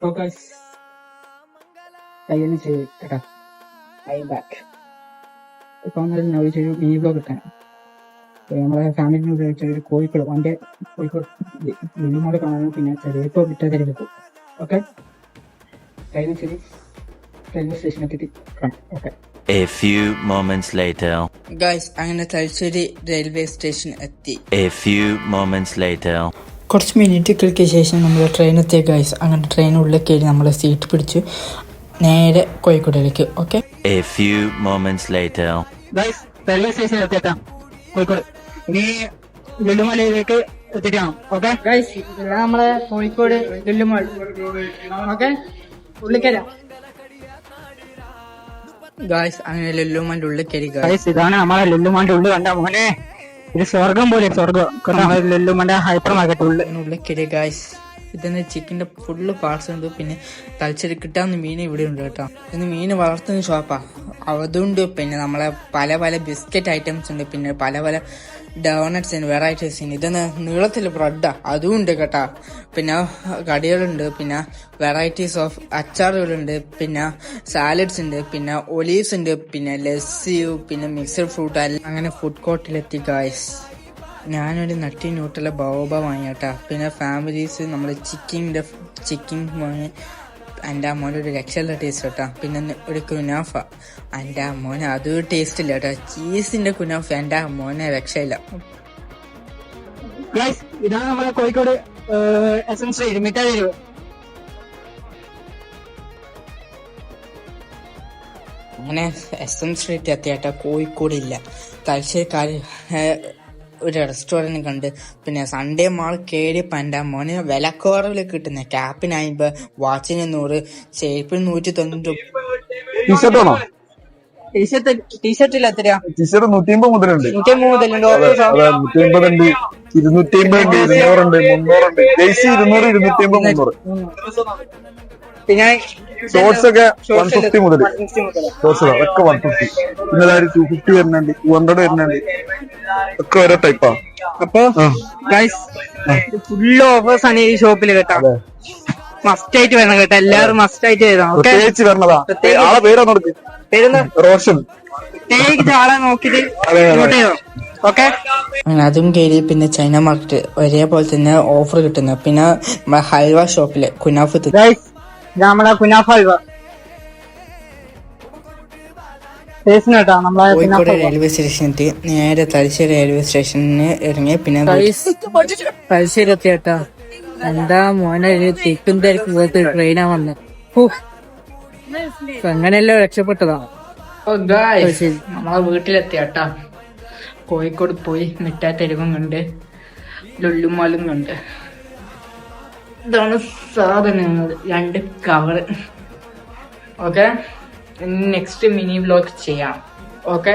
Focus കയ്യിൽ ചെയ്ത് കേട്ടോ. ഐ ബാക്ക് ഇപ്പം ഒരു മിനി ബ്ലോഗ് കിട്ടാണ്. നമ്മളെ ഫാമിലിനെ ഉപയോഗിച്ചൊരു കോഴിക്കോട് വണ്ടി കോഴിക്കോട് മിനിമോട് കാണാനും പിന്നെ ചെറിയപ്പോൾ കിട്ടാതിരിക്കും. ഓക്കെ കയ്യിൽ ശരി റെയിൽവേ സ്റ്റേഷൻ എത്തിയിട്ട് കാണാം. Okay A few moments later. Guys അങ്ങനെ തലശ്ശേരി റെയിൽവേ സ്റ്റേഷൻ എത്തി. A few moments later. കുറച്ച് മിനിറ്റുകൾക്ക് ശേഷം നമ്മൾ ട്രെയിൻ എത്തിയ ഗൈസ്. അങ്ങനെ ട്രെയിനുള്ളിൽ കയറി നമ്മൾ സീറ്റ് പിടിച്ചു നേരെ കോഴിക്കോടിലേക്ക്. Okay A few moments later. Guys railway station എത്തിയെത്താം കോഴിക്കോട്. ഇനി ലുലുമലയിലേക്ക് എത്തിക്കണം. ഓക്കെ ഗൈസ് നമ്മളെ കോഴിക്കോട് ലുലുമൽ. ഓക്കെ ഉള്ളിക്കരാം ഗൈസ്. അങ്ങനെ ലുലുമാൻ്റെ ഉള്ളിൽ കയറി ഗൈസ്. ഇതാണ് നമ്മളെ ലുലുമാന്റെ ഉള്ളിൽ കണ്ട മോനെ, ഇത് സ്വർഗം പോലെ സ്വർഗം. ലുലുമാന്റെ ഹൈപ്പർ മാർക്കറ്റ് ഉള്ളിൽ കയറി ഗൈസ്. ഇതെന്ന് ചിക്കൻ്റെ ഫുള്ള് പാർട്സ് ഉണ്ട്. പിന്നെ തലശ്ശേരി കിട്ടാവുന്ന മീൻ ഇവിടെ ഉണ്ട് കേട്ടോ. ഇന്ന് മീൻ വളർത്തുന്ന ഷോപ്പാ. അതുകൊണ്ട് പിന്നെ നമ്മളെ പല പല ബിസ്ക്കറ്റ് ഐറ്റംസ് ഉണ്ട്. പിന്നെ പല പല ഡോണറ്റ്സ് ഉണ്ട്, വെറൈറ്റീസ് ഉണ്ട്. ഇതെന്ന് നീളത്തിൽ ബ്രെഡാ അതും ഉണ്ട് കേട്ടോ. പിന്നെ കടികളുണ്ട്, പിന്നെ വെറൈറ്റീസ് ഓഫ് അച്ചാറുകളുണ്ട്, പിന്നെ സാലഡ്സ് ഉണ്ട്, പിന്നെ ഒലീവ്സ് ഉണ്ട്, പിന്നെ ലസ്സി, പിന്നെ മിക്സഡ് ഫ്രൂട്ട്. അങ്ങനെ ഫുഡ് കോർട്ടിലെത്തി ഗായ്സ്. ഞാനൊരു നട്ടി ന്യൂട്രല ബോബ വാങ്ങിട്ടാ. പിന്നെ ഫാമിലീസ് നമ്മൾ ചിക്കൻ വാങ്ങി. എൻ്റെ മോനെ ഒരു രക്ഷയുള്ള ടേസ്റ്റ് കേട്ടോ. പിന്നെ ഒരു കുനാഫ. എൻ്റെ മോനെ അതൊരു ടേസ്റ്റ് ഇല്ല കേട്ടോ. ചീസിന്റെ കുനാഫ എൻ്റെ മോനെ രക്ഷയില്ല. ഇതാണ് നമ്മളെ കോഴിക്കോട് എസൻസ് മിഠായി തെരുവ്. അങ്ങനെ SM സ്ട്രീറ്റ് എത്തിയാട്ടോ. കോഴിക്കോടില്ല. തലശ്ശേരിക്കാർ ഒരു റെസ്റ്റോറൻറ്റ് കണ്ട്. പിന്നെ സൺഡേ മാൾ കയറിയപ്പോൾ എൻ്റെ മോന് വിലക്കുറവിൽ കിട്ടുന്ന ക്യാപ്പിന് 50, വാച്ചിന് 100, ചെരുപ്പിന് 190. ടീഷർട്ടിൽ എത്രയാ? ടീഷർട്ട് 150 മുതലുണ്ട്. 150 150 ഉണ്ട്, 250 ഉണ്ട്, 200 ഉണ്ട്, 300 ഉണ്ട്. ജേഴ്സി 200, 250, 300. പിന്നെ ഷോർട്സ് ഒക്കെ 150 മുതൽ. ഷോർട്സ് അതൊക്കെ 150. പിന്നെ 250 വരുന്നുണ്ട്, 200 വരുന്നുണ്ട്. ഒക്കെ ഓരോ ടൈപ്പാ. അപ്പൊ ഫുള്ള് ഓഫേഴ്സ് ആണ് ഈ ഷോപ്പിൽ കേട്ടോ. മസ്റ്റ് ആയിട്ട് വരണം കേട്ടോ. എല്ലാവരും മസ്റ്റ് ആയിട്ട് ചെയ്യണം. പ്രത്യേകിച്ച് വരണതാ. ആളെ പേരാ നോക്ക്. പേരെന്താ? റോഷൻ. പ്രത്യേകിച്ച് ആളെ നോക്കിട്ട് ഓക്കെ. അതും കയറി. പിന്നെ ചൈന മാർക്കറ്റ് ഒരേപോലെ തന്നെ ഓഫർ കിട്ടുന്നത്. പിന്നെ ഹൽവ ഷോപ്പിലെ കുനാഫ്. നമ്മളെ കുനാഫ ഹൽവ കേട്ടോ. കോഴിക്കോട് റെയിൽവേ സ്റ്റേഷൻ എത്തി. നേരെ തലശ്ശേരി റെയിൽവേ സ്റ്റേഷനിൽ ഇറങ്ങി. പിന്നെ തലശ്ശേരി എത്തി കേട്ടോ. എന്താ മോനെ തിക്കും തിരക്കും പോലത്തെ ട്രെയിനാ വന്നത്. അങ്ങനെയല്ലോ രക്ഷപ്പെട്ടതാ. നമ്മളെ വീട്ടിലെത്തി കേട്ടാ. കോഴിക്കോട് പോയി മിഠായി തെരുവും കണ്ട്, ലുല്ലുമാലും കണ്ട്. ഇതാണ് സാധനങ്ങൾ. 2 cover. Okay next mini vlog ചെയ്യാം. ഓക്കെ.